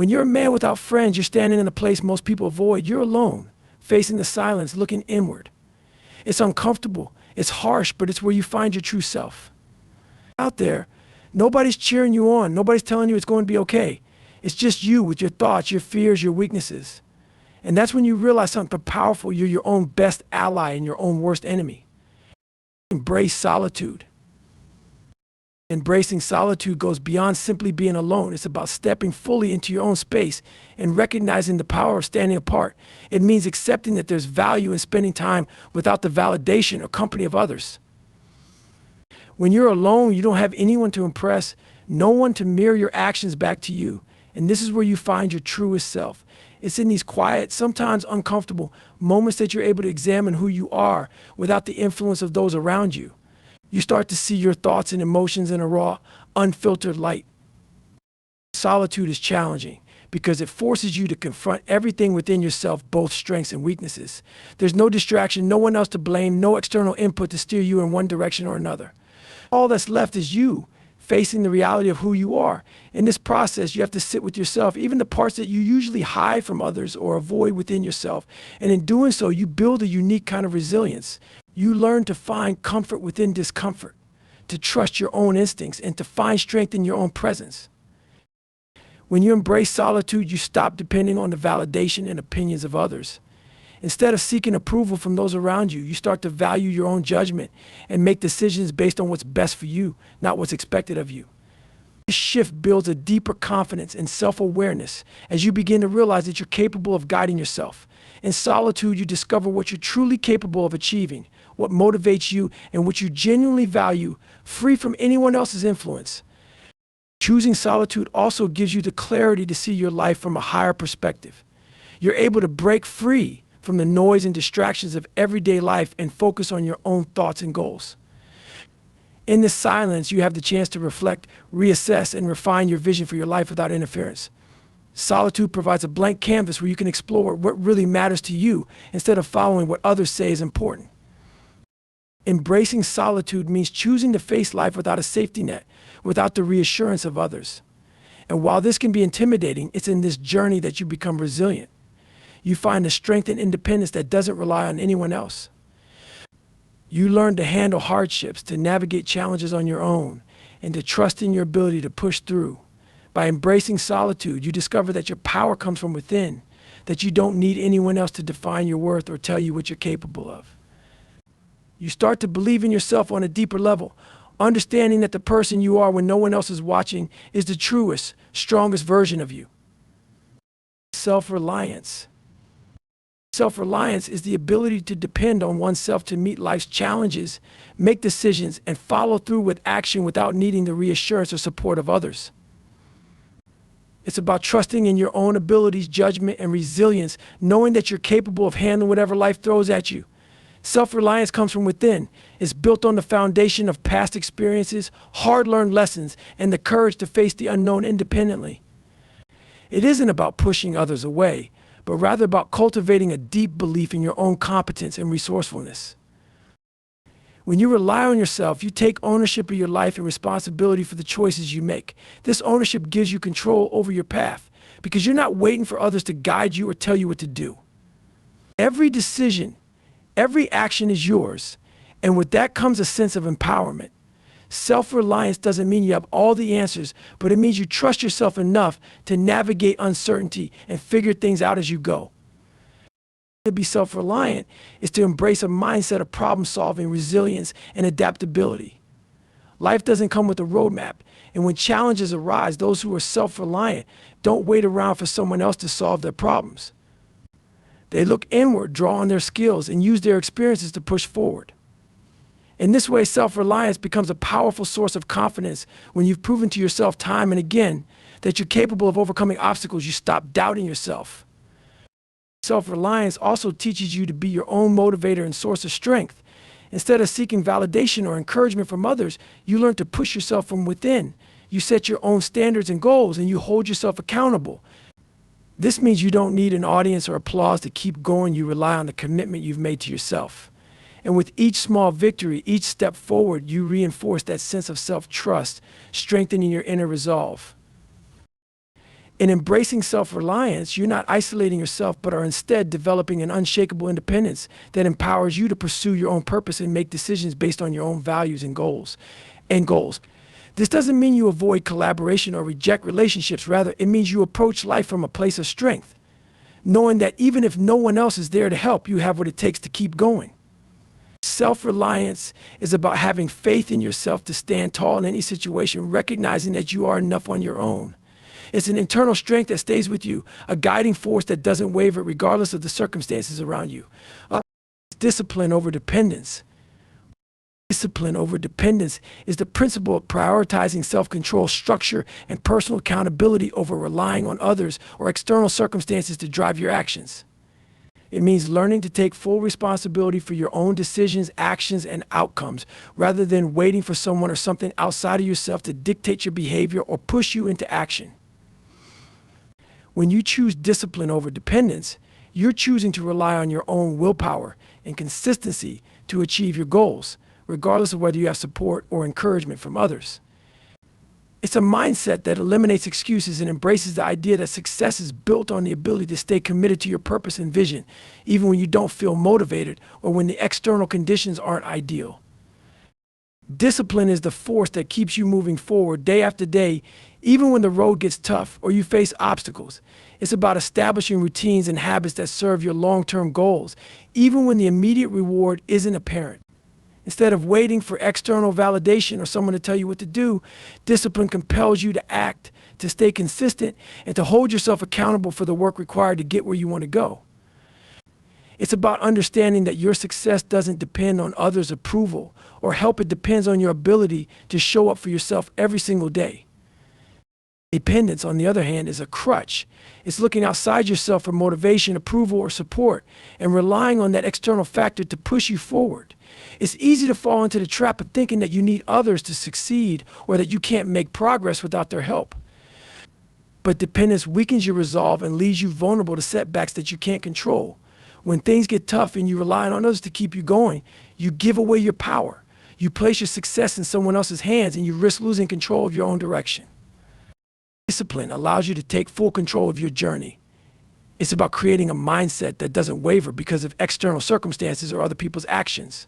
When you're a man without friends, you're standing in a place most people avoid. You're alone, facing the silence, looking inward. It's uncomfortable, it's harsh, but it's where you find your true self. Out there, nobody's cheering you on. Nobody's telling you it's going to be okay. It's just you with your thoughts, your fears, your weaknesses. And that's when you realize something powerful. You're your own best ally and your own worst enemy. Embrace solitude. Embracing solitude goes beyond simply being alone. It's about stepping fully into your own space and recognizing the power of standing apart. It means accepting that there's value in spending time without the validation or company of others. When you're alone, you don't have anyone to impress, no one to mirror your actions back to you. And this is where you find your truest self. It's in these quiet, sometimes uncomfortable moments that you're able to examine who you are without the influence of those around you. You start to see your thoughts and emotions in a raw, unfiltered light. Solitude is challenging because it forces you to confront everything within yourself, both strengths and weaknesses. There's no distraction, no one else to blame, no external input to steer you in one direction or another. All that's left is you, facing the reality of who you are. In this process, you have to sit with yourself, even the parts that you usually hide from others or avoid within yourself. And in doing so, you build a unique kind of resilience. You learn to find comfort within discomfort, to trust your own instincts, and to find strength in your own presence. When you embrace solitude, you stop depending on the validation and opinions of others. Instead of seeking approval from those around you, you start to value your own judgment and make decisions based on what's best for you, not what's expected of you. This shift builds a deeper confidence and self-awareness as you begin to realize that you're capable of guiding yourself. In solitude, you discover what you're truly capable of achieving, what motivates you, and what you genuinely value, free from anyone else's influence. Choosing solitude also gives you the clarity to see your life from a higher perspective. You're able to break free from the noise and distractions of everyday life and focus on your own thoughts and goals. In this silence, you have the chance to reflect, reassess, and refine your vision for your life without interference. Solitude provides a blank canvas where you can explore what really matters to you instead of following what others say is important. Embracing solitude means choosing to face life without a safety net, without the reassurance of others. And while this can be intimidating, it's in this journey that you become resilient. You find the strength and independence that doesn't rely on anyone else. You learn to handle hardships, to navigate challenges on your own, and to trust in your ability to push through. By embracing solitude, you discover that your power comes from within, that you don't need anyone else to define your worth or tell you what you're capable of. You start to believe in yourself on a deeper level, understanding that the person you are when no one else is watching is the truest, strongest version of you. Self-reliance. Self-reliance is the ability to depend on oneself to meet life's challenges, make decisions, and follow through with action without needing the reassurance or support of others. It's about trusting in your own abilities, judgment, and resilience, knowing that you're capable of handling whatever life throws at you. Self-reliance comes from within. It's built on the foundation of past experiences, hard-learned lessons, and the courage to face the unknown independently. It isn't about pushing others away, but rather about cultivating a deep belief in your own competence and resourcefulness. When you rely on yourself, you take ownership of your life and responsibility for the choices you make. This ownership gives you control over your path because you're not waiting for others to guide you or tell you what to do. Every decision, every action is yours, and with that comes a sense of empowerment. Self-reliance doesn't mean you have all the answers, but it means you trust yourself enough to navigate uncertainty and figure things out as you go. To be self-reliant is to embrace a mindset of problem-solving, resilience, and adaptability. Life doesn't come with a roadmap, and when challenges arise, those who are self-reliant don't wait around for someone else to solve their problems. They look inward, draw on their skills, and use their experiences to push forward. In this way, self-reliance becomes a powerful source of confidence. When you've proven to yourself time and again that you're capable of overcoming obstacles, you stop doubting yourself. Self-reliance also teaches you to be your own motivator and source of strength. Instead of seeking validation or encouragement from others, you learn to push yourself from within. You set your own standards and goals, and you hold yourself accountable. This means you don't need an audience or applause to keep going. You rely on the commitment you've made to yourself. And with each small victory, each step forward, you reinforce that sense of self-trust, strengthening your inner resolve. In embracing self-reliance, you're not isolating yourself, but are instead developing an unshakable independence that empowers you to pursue your own purpose and make decisions based on your own values and goals. This doesn't mean you avoid collaboration or reject relationships. Rather, it means you approach life from a place of strength, knowing that even if no one else is there to help, you have what it takes to keep going. Self-reliance is about having faith in yourself to stand tall in any situation, recognizing that you are enough on your own. It's an internal strength that stays with you, a guiding force that doesn't waver regardless of the circumstances around you. Discipline over dependence. Discipline over dependence is the principle of prioritizing self-control, structure, and personal accountability over relying on others or external circumstances to drive your actions. It means learning to take full responsibility for your own decisions, actions, and outcomes, rather than waiting for someone or something outside of yourself to dictate your behavior or push you into action. When you choose discipline over dependence, you're choosing to rely on your own willpower and consistency to achieve your goals, regardless of whether you have support or encouragement from others. It's a mindset that eliminates excuses and embraces the idea that success is built on the ability to stay committed to your purpose and vision, even when you don't feel motivated or when the external conditions aren't ideal. Discipline is the force that keeps you moving forward day after day, even when the road gets tough or you face obstacles. It's about establishing routines and habits that serve your long-term goals, even when the immediate reward isn't apparent. Instead of waiting for external validation or someone to tell you what to do, discipline compels you to act, to stay consistent, and to hold yourself accountable for the work required to get where you want to go. It's about understanding that your success doesn't depend on others' approval or help. It depends on your ability to show up for yourself every single day. Dependence, on the other hand, is a crutch. It's looking outside yourself for motivation, approval, or support, and relying on that external factor to push you forward. It's easy to fall into the trap of thinking that you need others to succeed or that you can't make progress without their help. But dependence weakens your resolve and leaves you vulnerable to setbacks that you can't control. When things get tough and you rely on others to keep you going, you give away your power. You place your success in someone else's hands and you risk losing control of your own direction. Discipline allows you to take full control of your journey. It's about creating a mindset that doesn't waver because of external circumstances or other people's actions.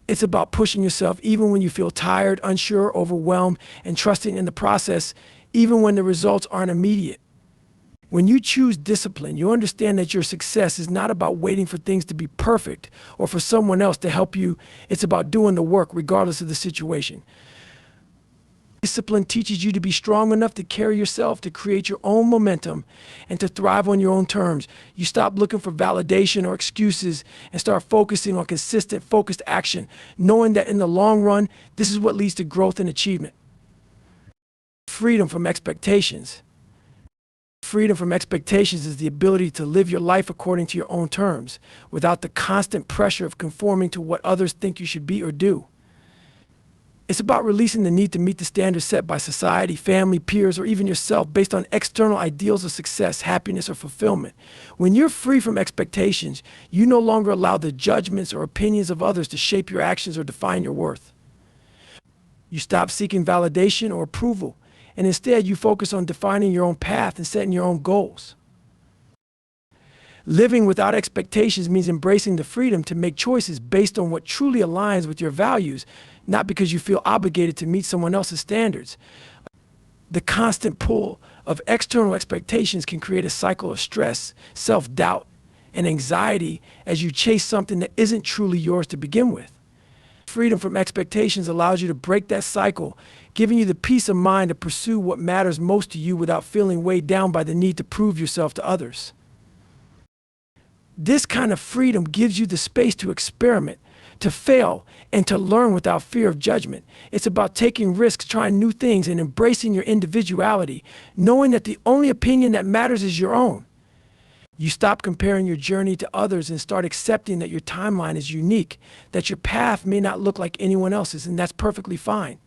It's about pushing yourself even when you feel tired, unsure, overwhelmed, and trusting in the process even when the results aren't immediate. When you choose discipline, you understand that your success is not about waiting for things to be perfect or for someone else to help you. It's about doing the work regardless of the situation. Discipline teaches you to be strong enough to carry yourself, to create your own momentum, and to thrive on your own terms. You stop looking for validation or excuses and start focusing on consistent, focused action, knowing that in the long run, this is what leads to growth and achievement. Freedom from expectations. Freedom from expectations is the ability to live your life according to your own terms, without the constant pressure of conforming to what others think you should be or do. It's about releasing the need to meet the standards set by society, family, peers, or even yourself based on external ideals of success, happiness, or fulfillment. When you're free from expectations, you no longer allow the judgments or opinions of others to shape your actions or define your worth. You stop seeking validation or approval, and instead you focus on defining your own path and setting your own goals. Living without expectations means embracing the freedom to make choices based on what truly aligns with your values, not because you feel obligated to meet someone else's standards. The constant pull of external expectations can create a cycle of stress, self-doubt, and anxiety as you chase something that isn't truly yours to begin with. Freedom from expectations allows you to break that cycle, giving you the peace of mind to pursue what matters most to you without feeling weighed down by the need to prove yourself to others. This kind of freedom gives you the space to experiment, to fail, and to learn without fear of judgment. It's about taking risks, trying new things, and embracing your individuality, knowing that the only opinion that matters is your own. You stop comparing your journey to others and start accepting that your timeline is unique, that your path may not look like anyone else's, and that's perfectly fine.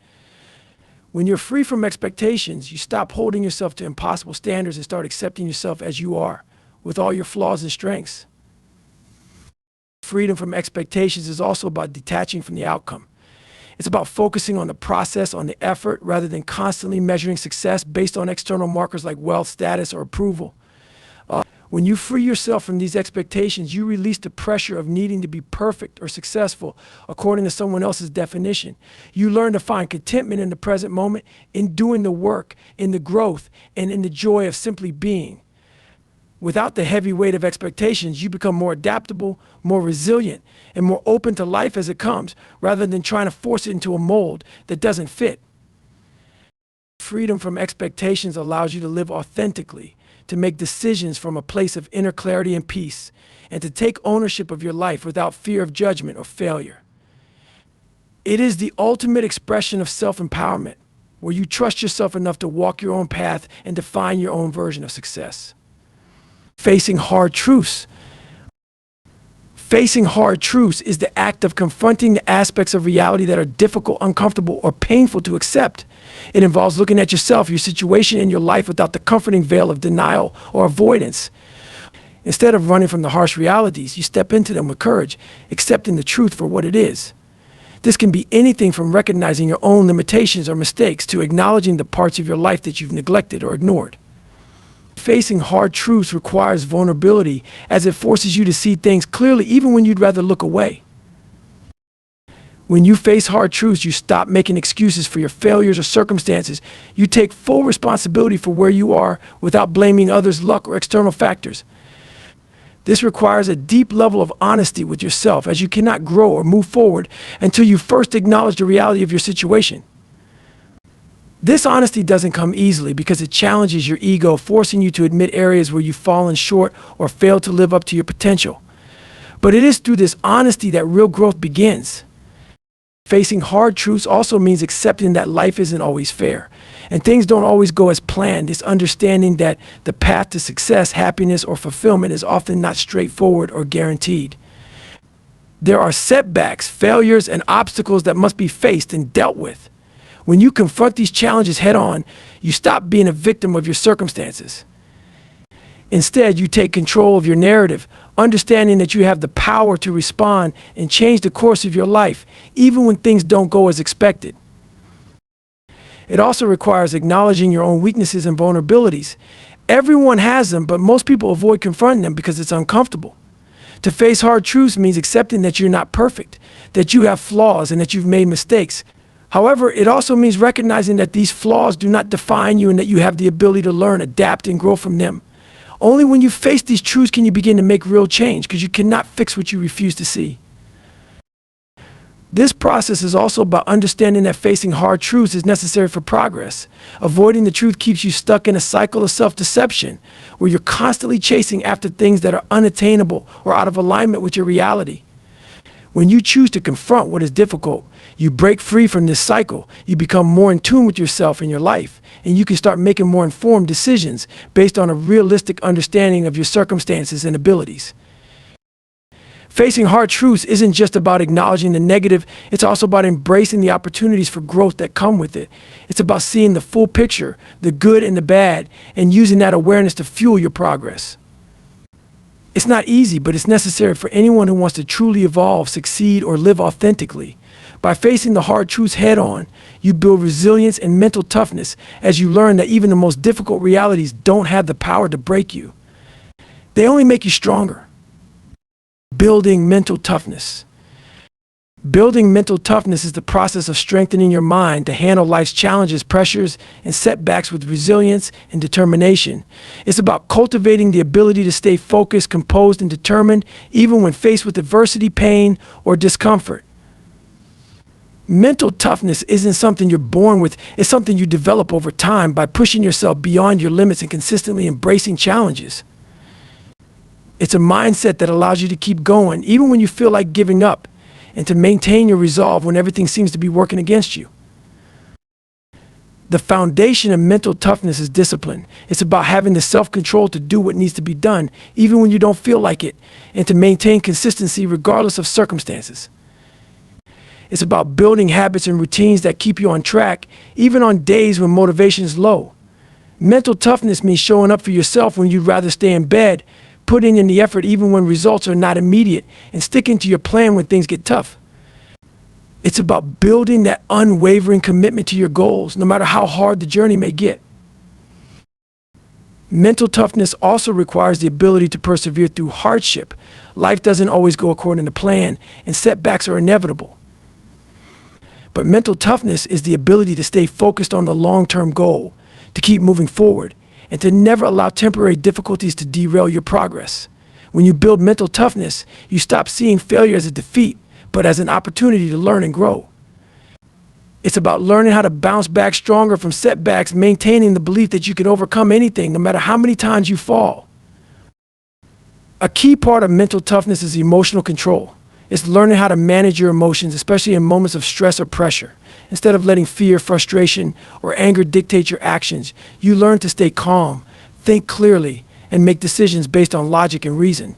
When you're free from expectations, you stop holding yourself to impossible standards and start accepting yourself as you are, with all your flaws and strengths. Freedom from expectations is also about detaching from the outcome. It's about focusing on the process, on the effort, rather than constantly measuring success based on external markers like wealth, status, or approval. When you free yourself from these expectations, you release the pressure of needing to be perfect or successful according to someone else's definition. You learn to find contentment in the present moment, in doing the work, in the growth, and in the joy of simply being. Without the heavy weight of expectations, you become more adaptable, more resilient, and more open to life as it comes, rather than trying to force it into a mold that doesn't fit. Freedom from expectations allows you to live authentically, to make decisions from a place of inner clarity and peace, and to take ownership of your life without fear of judgment or failure. It is the ultimate expression of self-empowerment, where you trust yourself enough to walk your own path and define your own version of success. Facing hard truths. Facing hard truths is the act of confronting the aspects of reality that are difficult, uncomfortable, or painful to accept. It involves looking at yourself, your situation, and your life without the comforting veil of denial or avoidance. Instead of running from the harsh realities, you step into them with courage, accepting the truth for what it is. This can be anything from recognizing your own limitations or mistakes to acknowledging the parts of your life that you've neglected or ignored. Facing hard truths requires vulnerability, as it forces you to see things clearly even when you'd rather look away. When you face hard truths, you stop making excuses for your failures or circumstances. You take full responsibility for where you are without blaming others, luck, or external factors. This requires a deep level of honesty with yourself, as you cannot grow or move forward until you first acknowledge the reality of your situation. This honesty doesn't come easily because it challenges your ego, forcing you to admit areas where you've fallen short or failed to live up to your potential. But it is through this honesty that real growth begins. Facing hard truths also means accepting that life isn't always fair, and things don't always go as planned. It's understanding that the path to success, happiness, or fulfillment is often not straightforward or guaranteed. There are setbacks, failures, and obstacles that must be faced and dealt with. When you confront these challenges head on, you stop being a victim of your circumstances. Instead, you take control of your narrative, understanding that you have the power to respond and change the course of your life, even when things don't go as expected. It also requires acknowledging your own weaknesses and vulnerabilities. Everyone has them, but most people avoid confronting them because it's uncomfortable. To face hard truths means accepting that you're not perfect, that you have flaws, and that you've made mistakes. However, it also means recognizing that these flaws do not define you and that you have the ability to learn, adapt, and grow from them. Only when you face these truths can you begin to make real change, because you cannot fix what you refuse to see. This process is also about understanding that facing hard truths is necessary for progress. Avoiding the truth keeps you stuck in a cycle of self-deception, where you're constantly chasing after things that are unattainable or out of alignment with your reality. When you choose to confront what is difficult, you break free from this cycle. You become more in tune with yourself and your life, and you can start making more informed decisions based on a realistic understanding of your circumstances and abilities. Facing hard truths isn't just about acknowledging the negative, it's also about embracing the opportunities for growth that come with it. It's about seeing the full picture, the good and the bad, and using that awareness to fuel your progress. It's not easy, but it's necessary for anyone who wants to truly evolve, succeed, or live authentically. By facing the hard truths head on, you build resilience and mental toughness as you learn that even the most difficult realities don't have the power to break you. They only make you stronger. Building mental toughness. Building mental toughness is the process of strengthening your mind to handle life's challenges, pressures, and setbacks with resilience and determination. It's about cultivating the ability to stay focused, composed, and determined, even when faced with adversity, pain, or discomfort. Mental toughness isn't something you're born with, it's something you develop over time by pushing yourself beyond your limits and consistently embracing challenges. It's a mindset that allows you to keep going, even when you feel like giving up, and to maintain your resolve when everything seems to be working against you. The foundation of mental toughness is discipline. It's about having the self-control to do what needs to be done, even when you don't feel like it, and to maintain consistency regardless of circumstances. It's about building habits and routines that keep you on track, even on days when motivation is low. Mental toughness means showing up for yourself when you'd rather stay in bed, putting in the effort even when results are not immediate, and sticking to your plan when things get tough. It's about building that unwavering commitment to your goals, no matter how hard the journey may get. Mental toughness also requires the ability to persevere through hardship. Life doesn't always go according to plan, and setbacks are inevitable. But mental toughness is the ability to stay focused on the long-term goal, to keep moving forward, and to never allow temporary difficulties to derail your progress. When you build mental toughness, you stop seeing failure as a defeat, but as an opportunity to learn and grow. It's about learning how to bounce back stronger from setbacks, maintaining the belief that you can overcome anything, no matter how many times you fall. A key part of mental toughness is emotional control. It's learning how to manage your emotions, especially in moments of stress or pressure. Instead of letting fear, frustration, or anger dictate your actions, you learn to stay calm, think clearly, and make decisions based on logic and reason.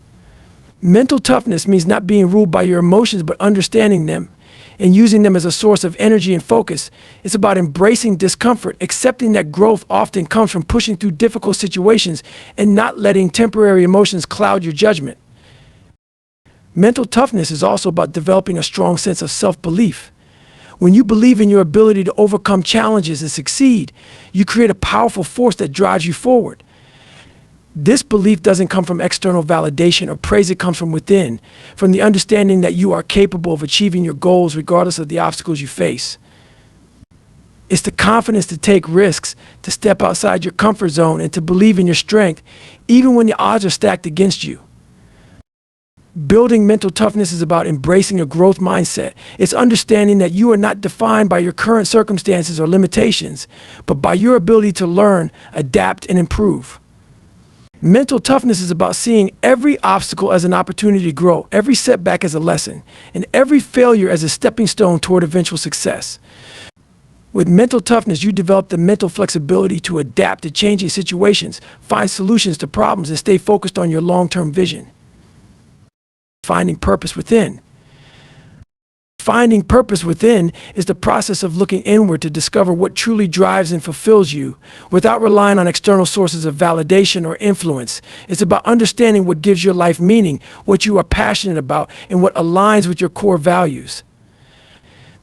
Mental toughness means not being ruled by your emotions, but understanding them and using them as a source of energy and focus. It's about embracing discomfort, accepting that growth often comes from pushing through difficult situations, and not letting temporary emotions cloud your judgment. Mental toughness is also about developing a strong sense of self-belief. When you believe in your ability to overcome challenges and succeed, you create a powerful force that drives you forward. This belief doesn't come from external validation or praise. It comes from within, from the understanding that you are capable of achieving your goals regardless of the obstacles you face. It's the confidence to take risks, to step outside your comfort zone, and to believe in your strength, even when the odds are stacked against you. Building mental toughness is about embracing a growth mindset. It's understanding that you are not defined by your current circumstances or limitations, but by your ability to learn, adapt, and improve. Mental toughness is about seeing every obstacle as an opportunity to grow, every setback as a lesson, and every failure as a stepping stone toward eventual success. With mental toughness, you develop the mental flexibility to adapt to changing situations, find solutions to problems, and stay focused on your long-term vision. Finding purpose within. Finding purpose within is the process of looking inward to discover what truly drives and fulfills you without relying on external sources of validation or influence. It's about understanding what gives your life meaning, what you are passionate about, and what aligns with your core values.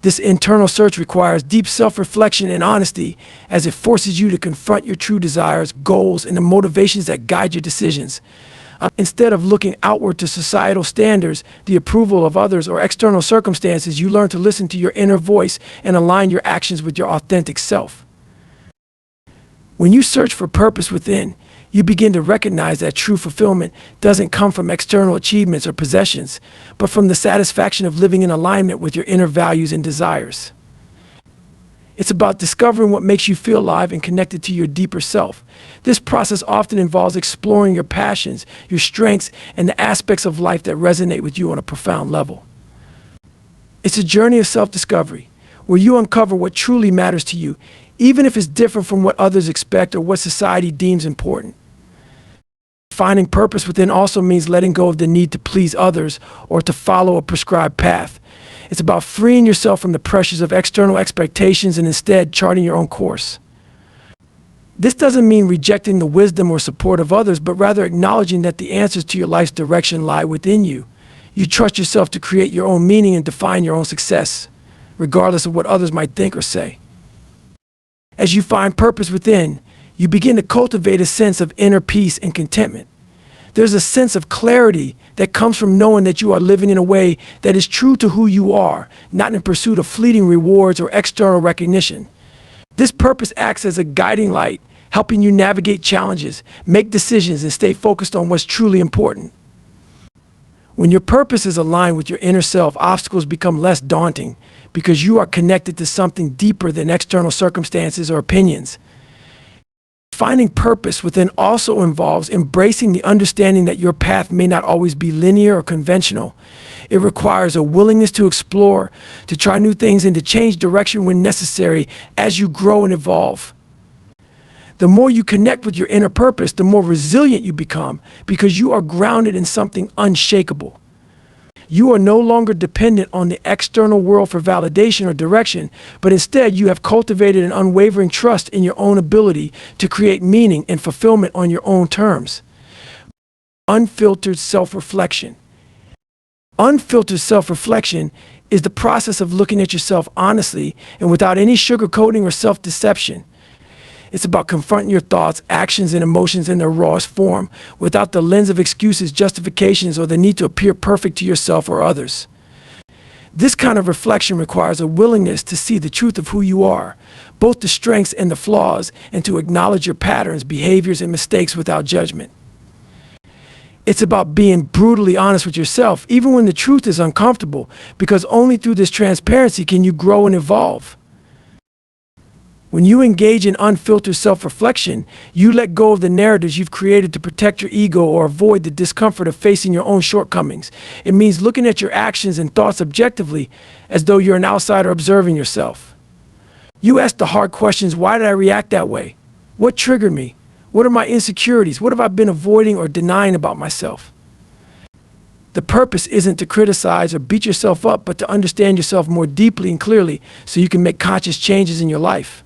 This internal search requires deep self-reflection and honesty, as it forces you to confront your true desires, goals, and the motivations that guide your decisions. Instead of looking outward to societal standards, the approval of others, or external circumstances, you learn to listen to your inner voice and align your actions with your authentic self. When you search for purpose within, you begin to recognize that true fulfillment doesn't come from external achievements or possessions, but from the satisfaction of living in alignment with your inner values and desires. It's about discovering what makes you feel alive and connected to your deeper self. This process often involves exploring your passions, your strengths, and the aspects of life that resonate with you on a profound level. It's a journey of self-discovery, where you uncover what truly matters to you, even if it's different from what others expect or what society deems important. Finding purpose within also means letting go of the need to please others or to follow a prescribed path. It's about freeing yourself from the pressures of external expectations and instead charting your own course. This doesn't mean rejecting the wisdom or support of others, but rather acknowledging that the answers to your life's direction lie within you. You trust yourself to create your own meaning and define your own success, regardless of what others might think or say. As you find purpose within, you begin to cultivate a sense of inner peace and contentment. There's a sense of clarity that comes from knowing that you are living in a way that is true to who you are, not in pursuit of fleeting rewards or external recognition. This purpose acts as a guiding light, helping you navigate challenges, make decisions, and stay focused on what's truly important. When your purpose is aligned with your inner self, obstacles become less daunting because you are connected to something deeper than external circumstances or opinions. Finding purpose within also involves embracing the understanding that your path may not always be linear or conventional. It requires a willingness to explore, to try new things, and to change direction when necessary as you grow and evolve. The more you connect with your inner purpose, the more resilient you become because you are grounded in something unshakable. You are no longer dependent on the external world for validation or direction, but instead you have cultivated an unwavering trust in your own ability to create meaning and fulfillment on your own terms. Unfiltered self-reflection. Unfiltered self-reflection is the process of looking at yourself honestly and without any sugarcoating or self-deception. It's about confronting your thoughts, actions, and emotions in their rawest form without the lens of excuses, justifications, or the need to appear perfect to yourself or others. This kind of reflection requires a willingness to see the truth of who you are, both the strengths and the flaws, and to acknowledge your patterns, behaviors, and mistakes without judgment. It's about being brutally honest with yourself, even when the truth is uncomfortable, because only through this transparency can you grow and evolve. When you engage in unfiltered self-reflection, you let go of the narratives you've created to protect your ego or avoid the discomfort of facing your own shortcomings. It means looking at your actions and thoughts objectively, as though you're an outsider observing yourself. You ask the hard questions: why did I react that way? What triggered me? What are my insecurities? What have I been avoiding or denying about myself? The purpose isn't to criticize or beat yourself up, but to understand yourself more deeply and clearly so you can make conscious changes in your life.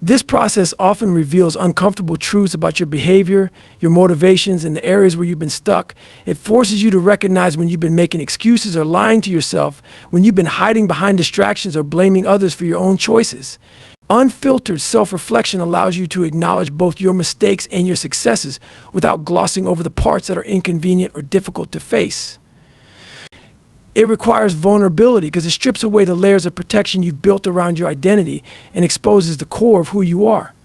This process often reveals uncomfortable truths about your behavior, your motivations, and the areas where you've been stuck. It forces you to recognize when you've been making excuses or lying to yourself, when you've been hiding behind distractions or blaming others for your own choices. Unfiltered self-reflection allows you to acknowledge both your mistakes and your successes without glossing over the parts that are inconvenient or difficult to face. It requires vulnerability because it strips away the layers of protection you've built around your identity and exposes the core of who you are.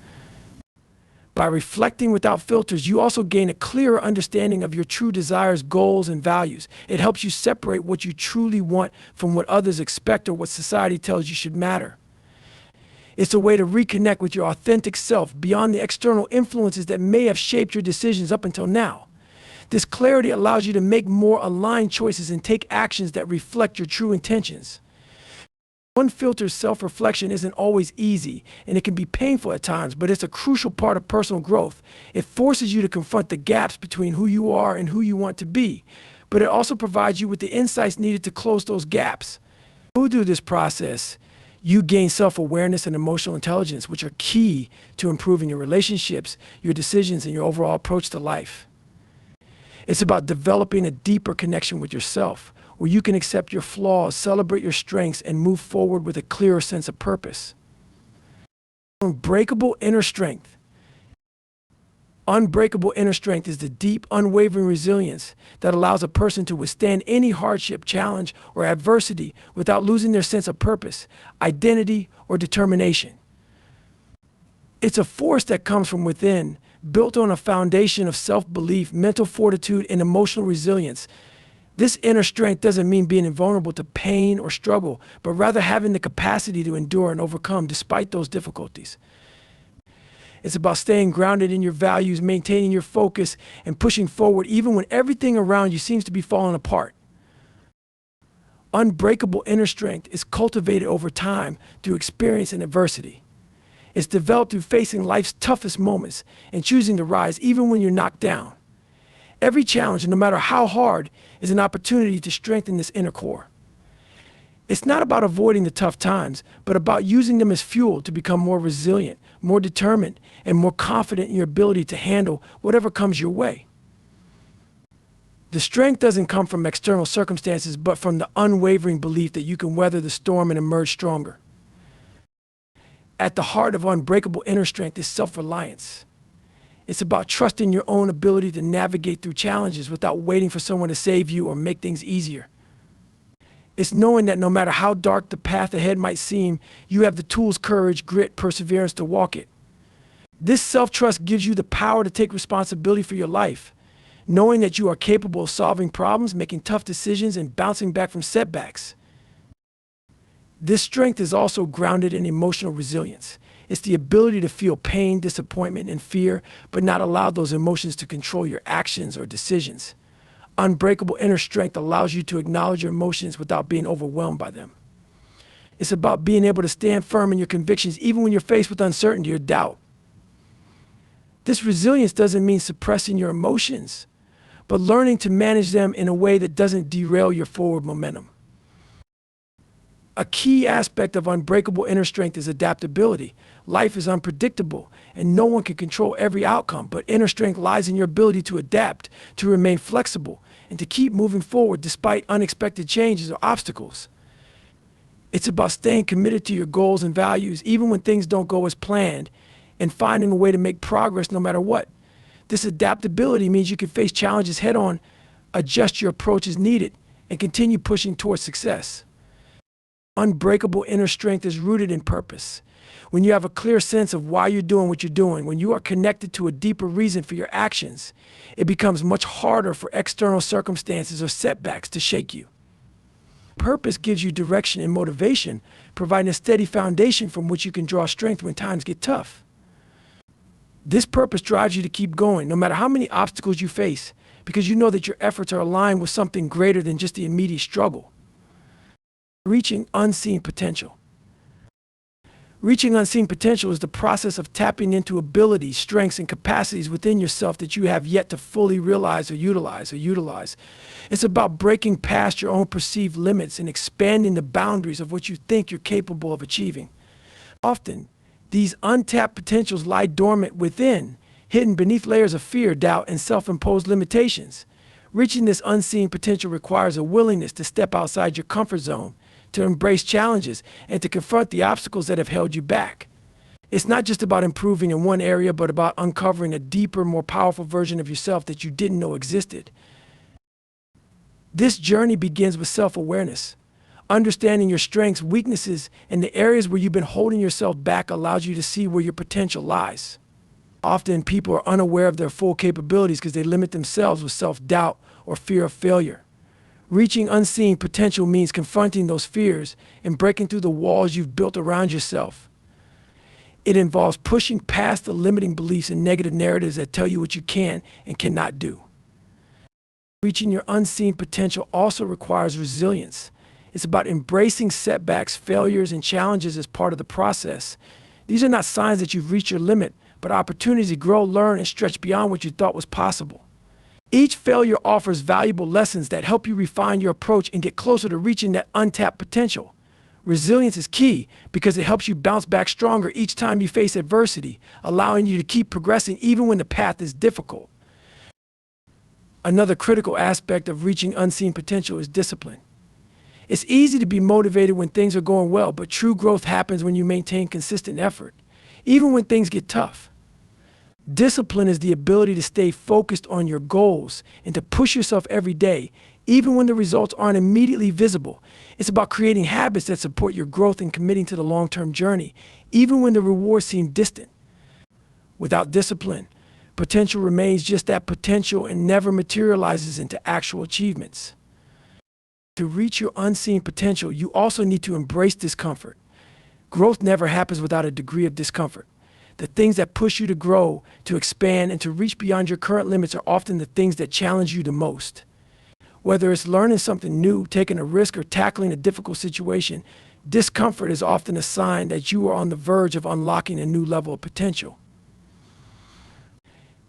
By reflecting without filters, you also gain a clearer understanding of your true desires, goals, and values. It helps you separate what you truly want from what others expect or what society tells you should matter. It's a way to reconnect with your authentic self beyond the external influences that may have shaped your decisions up until now. This clarity allows you to make more aligned choices and take actions that reflect your true intentions. Unfiltered self-reflection isn't always easy, and it can be painful at times, but it's a crucial part of personal growth. It forces you to confront the gaps between who you are and who you want to be, but it also provides you with the insights needed to close those gaps. Through this process, you gain self-awareness and emotional intelligence, which are key to improving your relationships, your decisions, and your overall approach to life. It's about developing a deeper connection with yourself, where you can accept your flaws, celebrate your strengths, and move forward with a clearer sense of purpose. Unbreakable inner strength. Unbreakable inner strength is the deep, unwavering resilience that allows a person to withstand any hardship, challenge, or adversity without losing their sense of purpose, identity, or determination. It's a force that comes from within, built on a foundation of self-belief, mental fortitude, and emotional resilience. This inner strength doesn't mean being invulnerable to pain or struggle, but rather having the capacity to endure and overcome despite those difficulties. It's about staying grounded in your values, maintaining your focus, and pushing forward even when everything around you seems to be falling apart. Unbreakable inner strength is cultivated over time through experience and adversity. It's developed through facing life's toughest moments and choosing to rise even when you're knocked down. Every challenge, no matter how hard, is an opportunity to strengthen this inner core. It's not about avoiding the tough times, but about using them as fuel to become more resilient, more determined, and more confident in your ability to handle whatever comes your way. The strength doesn't come from external circumstances, but from the unwavering belief that you can weather the storm and emerge stronger. At the heart of unbreakable inner strength is self-reliance. It's about trusting your own ability to navigate through challenges without waiting for someone to save you or make things easier. It's knowing that no matter how dark the path ahead might seem, you have the tools, courage, grit, perseverance to walk it. This self-trust gives you the power to take responsibility for your life, knowing that you are capable of solving problems, making tough decisions, and bouncing back from setbacks. This strength is also grounded in emotional resilience. It's the ability to feel pain, disappointment, and fear, but not allow those emotions to control your actions or decisions. Unbreakable inner strength allows you to acknowledge your emotions without being overwhelmed by them. It's about being able to stand firm in your convictions even when you're faced with uncertainty or doubt. This resilience doesn't mean suppressing your emotions, but learning to manage them in a way that doesn't derail your forward momentum. A key aspect of unbreakable inner strength is adaptability. Life is unpredictable, and no one can control every outcome, but inner strength lies in your ability to adapt, to remain flexible, and to keep moving forward despite unexpected changes or obstacles. It's about staying committed to your goals and values even when things don't go as planned, and finding a way to make progress no matter what. This adaptability means you can face challenges head on, adjust your approach as needed, and continue pushing towards success. Unbreakable inner strength is rooted in purpose. When you have a clear sense of why you're doing what you're doing, when you are connected to a deeper reason for your actions, it becomes much harder for external circumstances or setbacks to shake you. Purpose gives you direction and motivation, providing a steady foundation from which you can draw strength when times get tough. This purpose drives you to keep going, no matter how many obstacles you face, because you know that your efforts are aligned with something greater than just the immediate struggle. Reaching unseen potential. Reaching unseen potential is the process of tapping into abilities, strengths, and capacities within yourself that you have yet to fully realize or utilize. It's about breaking past your own perceived limits and expanding the boundaries of what you think you're capable of achieving. Often, these untapped potentials lie dormant within, hidden beneath layers of fear, doubt, and self-imposed limitations. Reaching this unseen potential requires a willingness to step outside your comfort zone, to embrace challenges, and to confront the obstacles that have held you back. It's not just about improving in one area, but about uncovering a deeper, more powerful version of yourself that you didn't know existed. This journey begins with self-awareness. Understanding your strengths, weaknesses, and the areas where you've been holding yourself back allows you to see where your potential lies. Often people are unaware of their full capabilities because they limit themselves with self-doubt or fear of failure. Reaching unseen potential means confronting those fears and breaking through the walls you've built around yourself. It involves pushing past the limiting beliefs and negative narratives that tell you what you can and cannot do. Reaching your unseen potential also requires resilience. It's about embracing setbacks, failures, and challenges as part of the process. These are not signs that you've reached your limit, but opportunities to grow, learn, and stretch beyond what you thought was possible. Each failure offers valuable lessons that help you refine your approach and get closer to reaching that untapped potential. Resilience is key because it helps you bounce back stronger each time you face adversity, allowing you to keep progressing even when the path is difficult. Another critical aspect of reaching unseen potential is discipline. It's easy to be motivated when things are going well, but true growth happens when you maintain consistent effort, even when things get tough. Discipline is the ability to stay focused on your goals and to push yourself every day, even when the results aren't immediately visible. It's about creating habits that support your growth and committing to the long-term journey, even when the rewards seem distant. Without discipline, potential remains just that potential and never materializes into actual achievements. To reach your unseen potential, you also need to embrace discomfort. Growth never happens without a degree of discomfort. The things that push you to grow, to expand, and to reach beyond your current limits are often the things that challenge you the most. Whether it's learning something new, taking a risk, or tackling a difficult situation, discomfort is often a sign that you are on the verge of unlocking a new level of potential.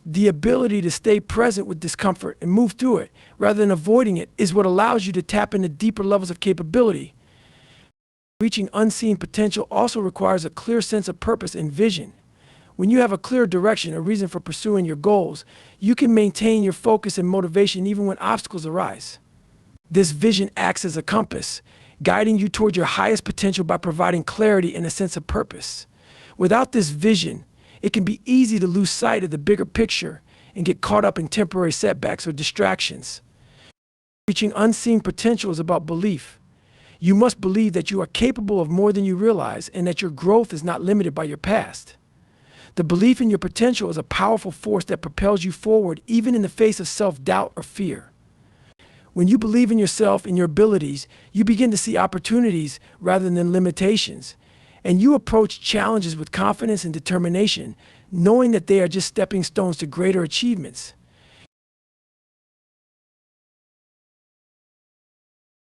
The ability to stay present with discomfort and move through it rather than avoiding it is what allows you to tap into deeper levels of capability. Reaching unseen potential also requires a clear sense of purpose and vision. When you have a clear direction, a reason for pursuing your goals, you can maintain your focus and motivation even when obstacles arise. This vision acts as a compass, guiding you toward your highest potential by providing clarity and a sense of purpose. Without this vision, it can be easy to lose sight of the bigger picture and get caught up in temporary setbacks or distractions. Reaching unseen potential is about belief. You must believe that you are capable of more than you realize and that your growth is not limited by your past. The belief in your potential is a powerful force that propels you forward even in the face of self-doubt or fear. When you believe in yourself and your abilities, you begin to see opportunities rather than limitations. And you approach challenges with confidence and determination, knowing that they are just stepping stones to greater achievements.